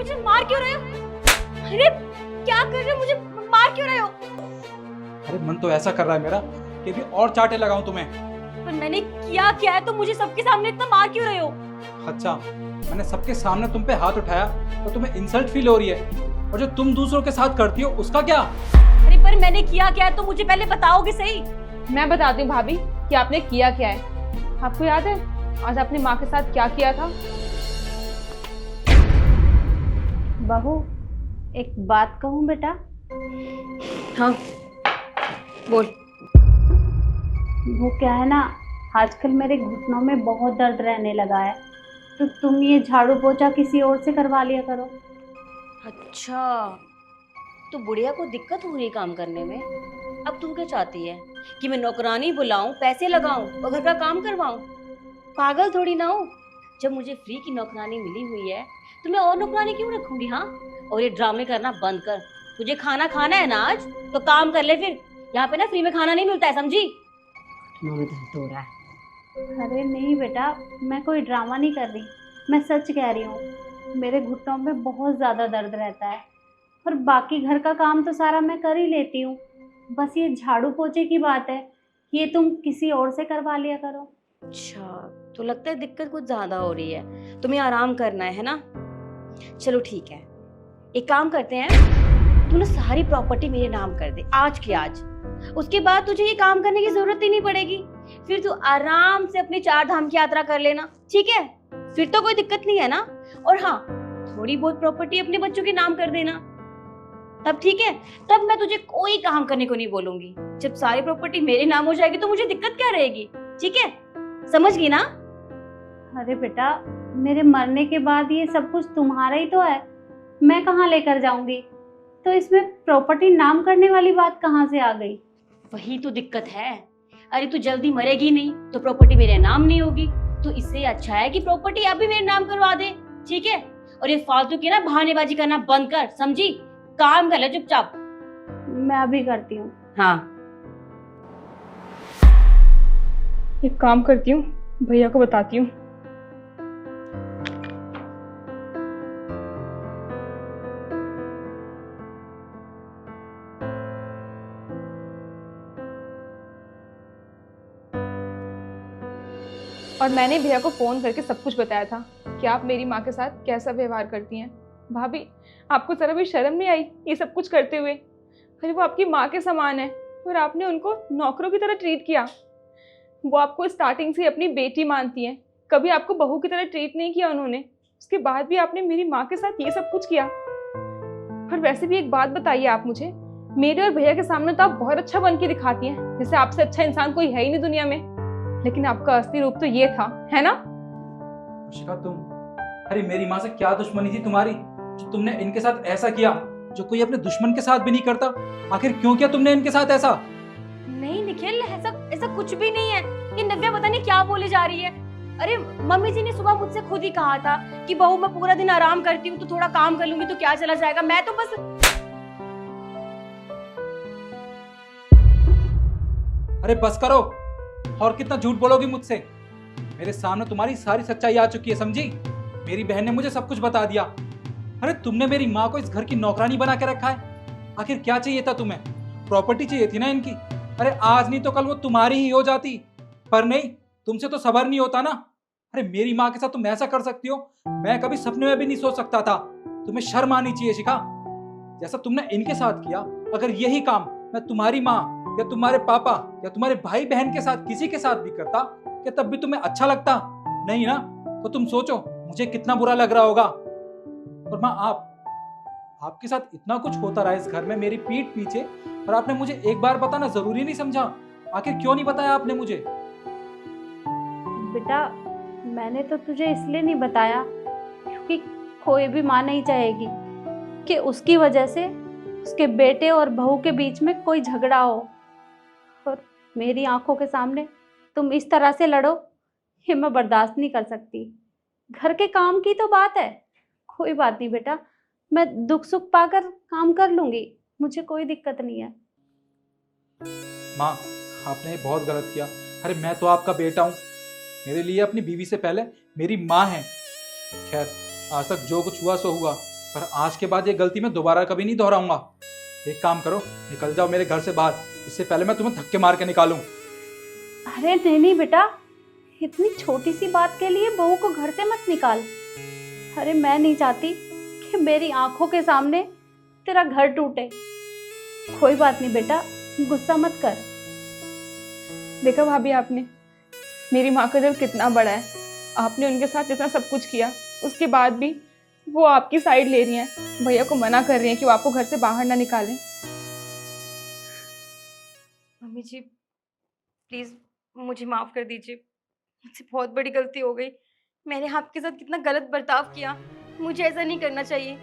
मुझे मार क्यों रहे हो? अरे क्या कर रहे हो? मुझे मार क्यों रहे हो? अरे मन तो ऐसा कर रहा है मेरा कि भी और चाटे लगाऊं तुम्हें। पर मैंने क्या किया है? तुम मुझे सबके सामने इतना मार क्यों रहे हो? अच्छा, मैंने सबके सामने तुम पे हाथ उठाया तो तुम्हें इंसल्ट फील हो रही है, और जो तुम दूसरों के साथ करती हो उसका क्या? अरे पर मैंने किया क्या है? तो मुझे पहले बताओगे सही। मैं बताती हूँ भाभी कि आपने किया क्या है। आपको याद है आज आपने माँ के साथ क्या किया था? बहू, एक बात कहूँ बेटा? हाँ बोल। वो क्या है ना, आजकल मेरे घुटनों में बहुत दर्द रहने लगा है, तो तुम ये झाड़ू पोछा किसी और से करवा लिया करो। अच्छा, तो बुढ़िया को दिक्कत हो रही है काम करने में। अब तू क्या चाहती है कि मैं नौकरानी बुलाऊं, पैसे लगाऊं और घर का काम करवाऊं? पागल थोड़ी ना हूं। जब मुझे फ्री की नौकरानी मिली हुई है तो मैं और नौकरानी क्यों रखूंगी? हाँ, और ये ड्रामे करना बंद कर। तुझे खाना खाना है ना आज, तो काम कर ले फिर। यहाँ पे ना फ्री में खाना नहीं मिलता है, समझी? में दर्द हो रहा है। अरे नहीं बेटा, मैं कोई ड्रामा नहीं कर रही, मैं सच कह रही हूँ। मेरे घुटनों में बहुत ज़्यादा दर्द रहता है, और बाकी घर का काम तो सारा मैं कर ही लेती हूँ। बस ये झाड़ू पोछे की बात है, ये तुम किसी और से करवा लिया करो। अच्छा, तो लगता है दिक्कत कुछ ज्यादा हो रही है, तुम्हें आराम करना है ना? चलो ठीक है, एक काम करते हैं, तू ना सारी प्रॉपर्टी मेरे नाम कर दे आज के आज। उसके बाद तुझे ये काम करने की जरूरत ही नहीं पड़ेगी। फिर तू आराम से अपनी 4 धाम की यात्रा कर लेना, ठीक है? फिर तो कोई दिक्कत नहीं है ना? और हाँ, थोड़ी बहुत प्रॉपर्टी अपने बच्चों के नाम कर देना, तब ठीक है। तब मैं तुझे कोई काम करने को नहीं बोलूंगी। जब सारी प्रॉपर्टी मेरे नाम हो जाएगी तो मुझे दिक्कत क्या रहेगी? ठीक है, समझ गई ना? अरे बेटा, मेरे मरने के बाद ये सब कुछ तुम्हारा ही तो है, मैं कहाँ लेकर जाऊंगी? तो इसमें प्रॉपर्टी नाम करने वाली बात कहाँ से आ गई? वही तो दिक्कत है। अरे तू जल्दी मरेगी नहीं तो प्रॉपर्टी मेरे नाम नहीं होगी, तो इससे अच्छा है कि प्रॉपर्टी अभी मेरे नाम करवा दे, ठीक है? और ये फालतू की ना बहानेबाजी करना बंद कर, समझी? काम कर ले चुपचाप। मैं अभी करती हूँ। हाँ, एक काम करती हूँ, भैया को बताती हूँ। और मैंने भैया को फोन करके सब कुछ बताया था कि आप मेरी माँ के साथ कैसा व्यवहार करती हैं। भाभी, आपको जरा भी शर्म नहीं आई ये सब कुछ करते हुए? अरे वो आपकी माँ के समान है और आपने उनको नौकरों की तरह ट्रीट किया। वो आपको स्टार्टिंग से अपनी बेटी मानती हैं, कभी आपको बहू की तरह ट्रीट नहीं किया उन्होंने। उसके बाद भी आपने मेरी माँ के साथ ये सब कुछ किया। और वैसे भी एक बात बताइए आप मुझे, मेरे और भैया के सामने तो आप बहुत अच्छा बन के दिखाती हैं, जैसे आपसे अच्छा इंसान कोई है ही नहीं दुनिया में, लेकिन आपका असली रूप तो ये था, है ना? शिखा, तुम, अरे मेरी माँ से क्या दुश्मनी थी तुम्हारी जो तुमने इनके साथ ऐसा किया, जो कोई अपने दुश्मन के साथ भी नहीं करता? आखिर क्यों किया तुमने इनके साथ ऐसा? नहीं निखिल, ऐसा ऐसा कुछ भी नहीं है। ये नव्या पता नहीं क्या बोली जा रही है। अरे मम्मी जी ने सुबह मुझसे खुद ही कहा था कि बहू मैं पूरा दिन आराम करती हूँ तो थोड़ा काम कर लूंगी तो क्या चला जाएगा। मैं तो बस। अरे बस करो, और कितना झूठ बोलोगी मुझसे? मेरे सामने तुम्हारी सारी सच्चाई आ चुकी है, समझी? मेरी बहन ने मुझे सब कुछ बता दिया। अरे तुमने मेरी माँ को इस घर की नौकरानी बना के रखा है। आखिर क्या चाहिए था तुम्हें? प्रॉपर्टी चाहिए थी ना इनकी। अरे आज नहीं तो कल वो तुम्हारी ही हो जाती, पर नहीं, तुमसे तो सबर नहीं होता ना। अरे मेरी माँ के साथ तुम ऐसा कर सकती हो, मैं कभी सपने में भी नहीं सोच सकता था। तुम्हें शर्म आनी चाहिए शिखा, जैसा तुमने इनके साथ किया। अगर यही काम मैं तुम्हारी माँ या तुम्हारे पापा या तुम्हारे भाई बहन के साथ किसी के साथ भी करता, क्या तब भी तुम्हें अच्छा लगता? नहीं ना? तो तुम सोचो मुझे कितना बुरा लग रहा होगा। और माँ, आपके साथ इतना कुछ होता रहा इस घर में मेरी पीठ पीछे, और आपने मुझे एक बार बताना जरूरी नहीं समझा? आखिर क्यों नहीं बताया आपने मुझे? बेटा, मैंने तो तुझे इसलिए नहीं बताया क्योंकि कोई भी माँ नहीं चाहेगी कि उसकी वजह से उसके बेटे और बहू के बीच में कोई झगड़ा हो। और मेरी आंखों के सामने तुम इस तरह से लड़ो, ये मैं बर्दाश्त नहीं कर सकती। घर के काम की तो बात है, कोई बात नहीं बेटा, मैं दुख सुख पाकर काम कर लूंगी, मुझे कोई दिक्कत नहीं है। माँ, आपने बहुत गलत किया। अरे मैं तो आपका बेटा हूँ, मेरे लिए अपनी बीवी से पहले मेरी माँ है। खैर, आज तक जो कुछ हुआ सो हुआ, पर आज के बाद ये गलती मैं दोबारा कभी नहीं दोहराऊंगा। एक काम करो, निकल जाओ मेरे घर से बाहर, इससे पहले मैं तुम्हें धक्के मार के निकालूं। अरे नहीं नहीं बेटा, इतनी छोटी सी बात के लिए बहू को घर से मत निकाल। अरे मैं नहीं चाहती कि मेरी आंखों के सामने तेरा घर टूटे। कोई बात नहीं बेटा, गुस्सा मत कर। देखा भाभी, आपने मेरी माँ का दिल कितना बड़ा है। आपने उनके साथ इतना सब कुछ किया, उसके बाद भी वो आपकी साइड ले रही हैं, भैया को मना कर रही हैं कि वो आपको घर से बाहर ना निकालें। मम्मी जी प्लीज़ मुझे माफ़ कर दीजिए, मुझसे बहुत बड़ी गलती हो गई। मैंने आपके साथ कितना गलत बर्ताव किया, मुझे ऐसा नहीं करना चाहिए।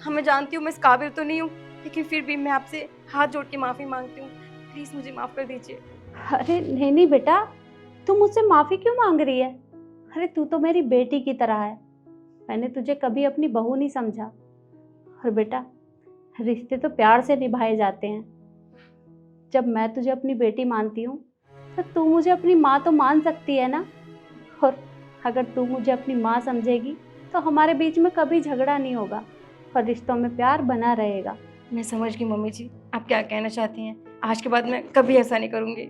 हाँ मैं जानती हूँ मैं इस काबिल तो नहीं हूँ, लेकिन फिर भी मैं आपसे हाथ जोड़ के माफ़ी मांगती हूँ। प्लीज़ मुझे माफ़ कर दीजिए। अरे नहीं नहीं बेटा, तू मुझसे माफ़ी क्यों मांग रही है? अरे तू तो मेरी बेटी की तरह है, मैंने तुझे कभी अपनी बहू नहीं समझा। और बेटा, रिश्ते तो प्यार से निभाए जाते हैं। जब मैं तुझे अपनी बेटी मानती हूँ तो तू मुझे अपनी माँ तो मान सकती है ना। और अगर तू मुझे अपनी माँ समझेगी तो हमारे बीच में कभी झगड़ा नहीं होगा और रिश्तों में प्यार बना रहेगा। मैं समझ गई मम्मी जी, आप क्या कहना चाहती हैं। आज के बाद मैं कभी ऐसा नहीं करूँगी।